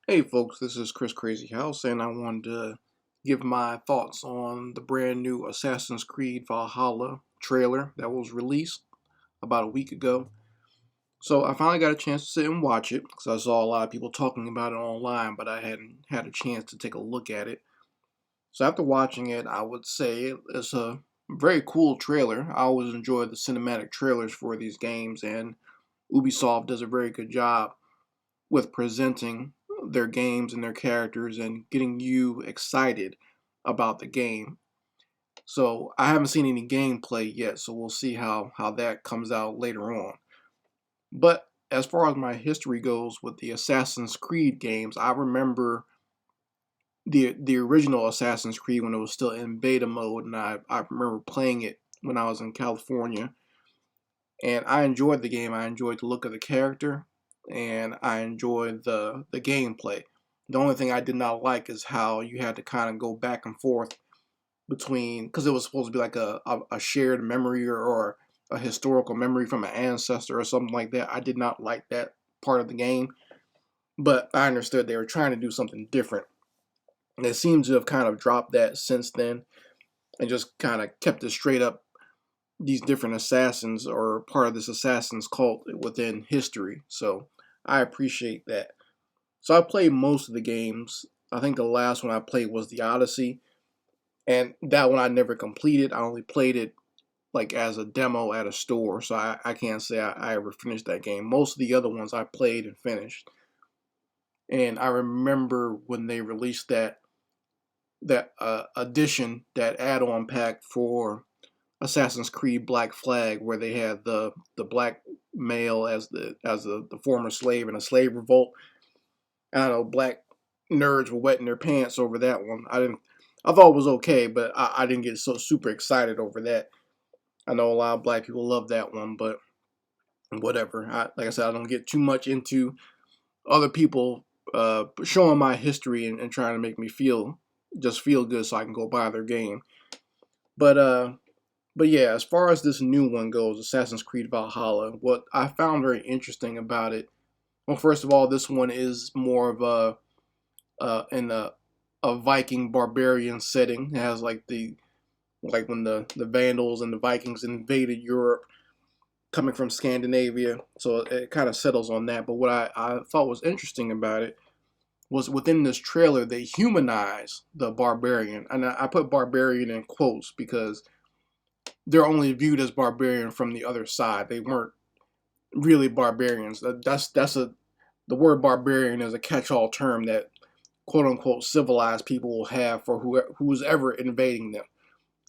Hey folks, this is Chris Crazy House, and I wanted to give my thoughts on the brand new Assassin's Creed Valhalla trailer that was released about a week ago. So I finally got a chance to sit and watch it because I saw a lot of people talking about it online, but I hadn't had a chance to take a look at it. So after watching it, I would say it's a very cool trailer. I always enjoy the cinematic trailers for these games, and Ubisoft does a very good job with presenting their games and their characters and getting you excited about the game. So I haven't seen any gameplay yet, so we'll see how that comes out later on. But as far as my history goes with the Assassin's Creed games, I remember the original Assassin's Creed when it was still in beta mode, and I remember playing it when I was in California. And I enjoyed the game. I enjoyed the look of the character, and I enjoyed the gameplay. The only thing I did not like is how you had to kind of go back and forth between, because it was supposed to be like a shared memory, or a historical memory from an ancestor or something like that. I did not like that part of the game, but I understood they were trying to do something different. And it seems to have kind of dropped that since then and just kind of kept it straight up. These different assassins are part of this assassin's cult within history. So I appreciate that. So I played most of the games. I think the last one I played was the Odyssey, and that one I never completed. I only played it like as a demo at a store, so I can't say I ever finished that game. Most of the other ones I played and finished. And I remember when they released that edition, that add-on pack for Assassin's Creed Black Flag, where they had the black male as the former slave in a slave revolt. I don't know, black nerds were wetting their pants over that one. I thought it was okay, but I didn't get so super excited over that. I know a lot of black people love that one, but whatever. Like I said, I don't get too much into other people showing my history and trying to make me feel good so I can go buy their game. But But yeah, as far as this new one goes, Assassin's Creed Valhalla, what I found very interesting about it, well, first of all, this one is more of in a Viking barbarian setting. It has like when the Vandals and the Vikings invaded Europe, coming from Scandinavia. So it kind of settles on that. But what I thought was interesting about it was within this trailer they humanize the barbarian, and I put barbarian in quotes because they're only viewed as barbarian from the other side. They weren't really barbarians. That's a the word barbarian is a catch-all term that quote unquote civilized people will have for who's ever invading them.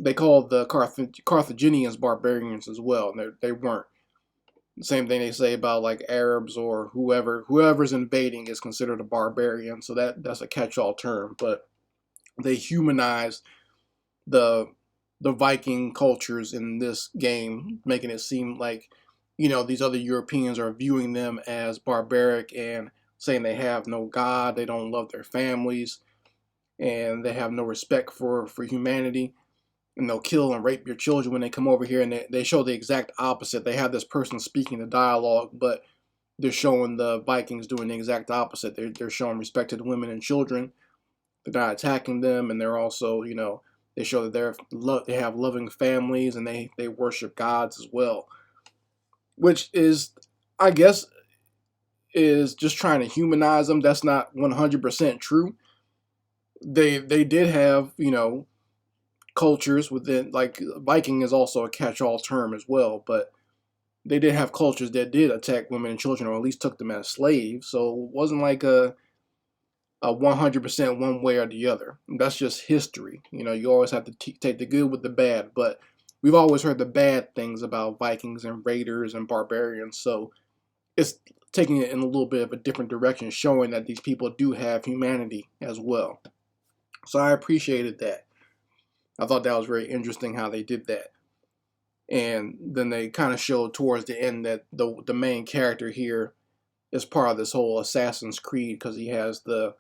They called the Carthaginians barbarians as well, and they weren't. The same thing they say about like Arabs or whoever's invading is considered a barbarian. So that's a catch-all term, but they humanize the the Viking cultures in this game, making it seem like these other Europeans are viewing them as barbaric and saying they have no God, they don't love their families, and they have no respect for humanity, and they'll kill and rape your children when they come over here. And they show the exact opposite. They have this person speaking the dialogue, but they're showing the Vikings doing the exact opposite. They're showing respect to the women and children. They're not attacking them, and they're also, they show that they have loving families, and they worship gods as well, which is, I guess, is just trying to humanize them. That's not 100% true. They did have cultures within, like Viking is also a catch-all term as well, but they did have cultures that did attack women and children, or at least took them as slaves. So it wasn't like a 100% one way or the other. That's just history. You always have to take the good with the bad, but we've always heard the bad things about Vikings and raiders and barbarians. So it's taking it in a little bit of a different direction, showing that these people do have humanity as well. So I appreciated that. I thought that was very interesting how they did that. And then they kind of showed towards the end that the main character here is part of this whole Assassin's Creed because he has the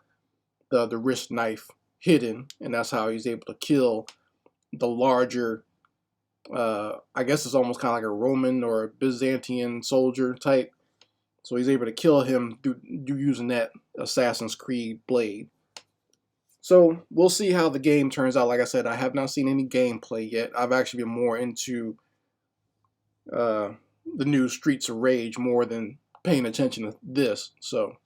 wrist knife hidden, and that's how he's able to kill the larger. I guess it's almost kind of like a Roman or a Byzantine soldier type. So he's able to kill him using Assassin's Creed Blade. So we'll see how the game turns out. Like I said, I have not seen any gameplay yet. I've actually been more into the new Streets of Rage more than paying attention to this. So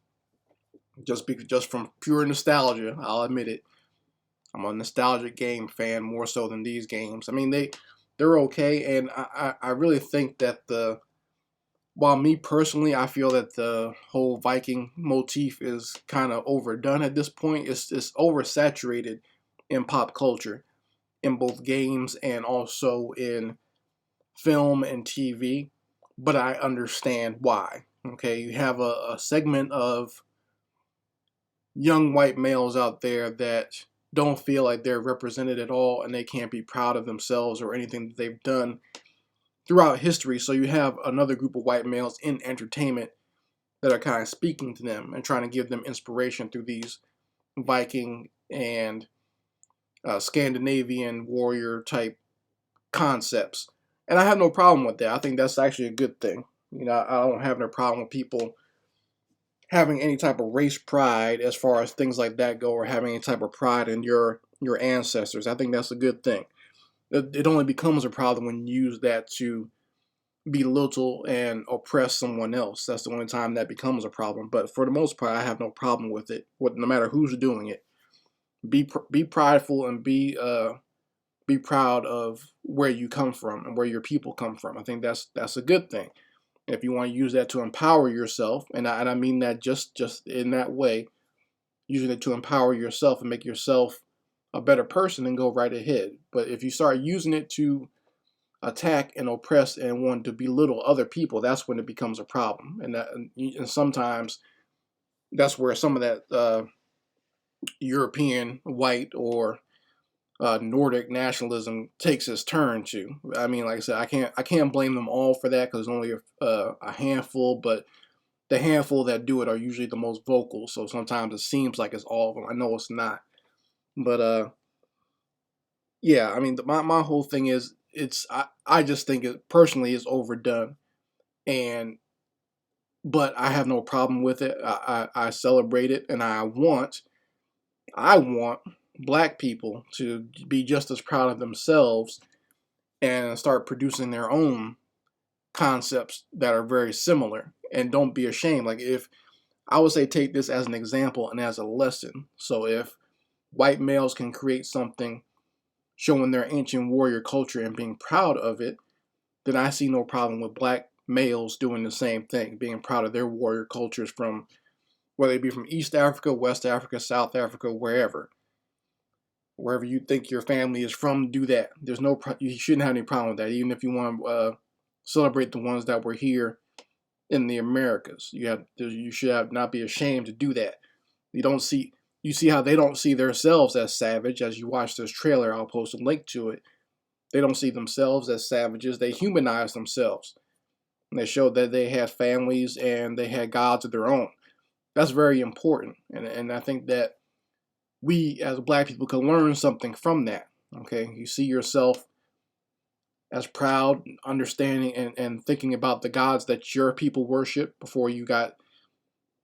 just from pure nostalgia, I'll admit it. I'm a nostalgic game fan more so than these games. I mean, they're okay, and I really think that while me personally, I feel that the whole Viking motif is kind of overdone at this point. It's oversaturated in pop culture, in both games and also in film and TV. But I understand why. Okay, you have a segment of young white males out there that don't feel like they're represented at all, and they can't be proud of themselves or anything that they've done throughout history. So you have another group of white males in entertainment that are kind of speaking to them and trying to give them inspiration through these Viking and Scandinavian warrior type concepts. And I have no problem with that. I think that's actually a good thing. You know, I don't have no problem with people having any type of race pride as far as things like that go, or having any type of pride in your ancestors. I think that's a good thing. It only becomes a problem when you use that to belittle and oppress someone else. That's the only time that becomes a problem. But for the most part, I have no problem with it. No matter who's doing it, be prideful and be proud of where you come from and where your people come from. I think that's a good thing. If you want to use that to empower yourself, and I mean that just in that way, using it to empower yourself and make yourself a better person, then go right ahead. But if you start using it to attack and oppress and want to belittle other people, that's when it becomes a problem. And sometimes that's where some of that European white or Nordic nationalism takes its turn to. I mean, like I said, I can't blame them all for that, because only a handful, but the handful that do it are usually the most vocal. So sometimes it seems like it's all of them. I know it's not, but yeah. I mean, my whole thing is I just think it personally is overdone, and but I have no problem with it. I celebrate it, and I want black people to be just as proud of themselves and start producing their own concepts that are very similar, and don't be ashamed. Like, if I would say, take this as an example and as a lesson. So if white males can create something showing their ancient warrior culture and being proud of it, then I see no problem with black males doing the same thing, being proud of their warrior cultures, from whether it be from East Africa, West Africa, South Africa, wherever you think your family is from. Do that. You shouldn't have any problem with that. Even if you want to celebrate the ones that were here in the Americas, you should not be ashamed to do that. You see how they don't see themselves as savage. As you watch this trailer, I'll post a link to it. They don't see themselves as savages. They humanize themselves. And they show that they had families and they had gods of their own. That's very important. And I think that we as black people can learn something from that. Okay, you see yourself as proud, understanding, and thinking about the gods that your people worship before you got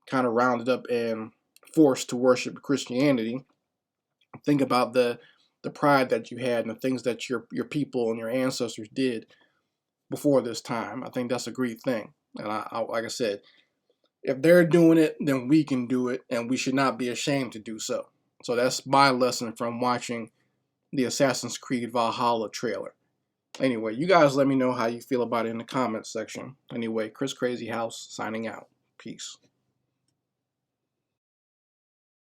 kind of rounded up and forced to worship Christianity. Think about the pride that you had and the things that your people and your ancestors did before this time. I think that's a great thing. And like I said, if they're doing it, then we can do it, and we should not be ashamed to do so. So that's my lesson from watching the Assassin's Creed Valhalla trailer. Anyway, you guys let me know how you feel about it in the comments section. Anyway, Chris Crazy House signing out. Peace.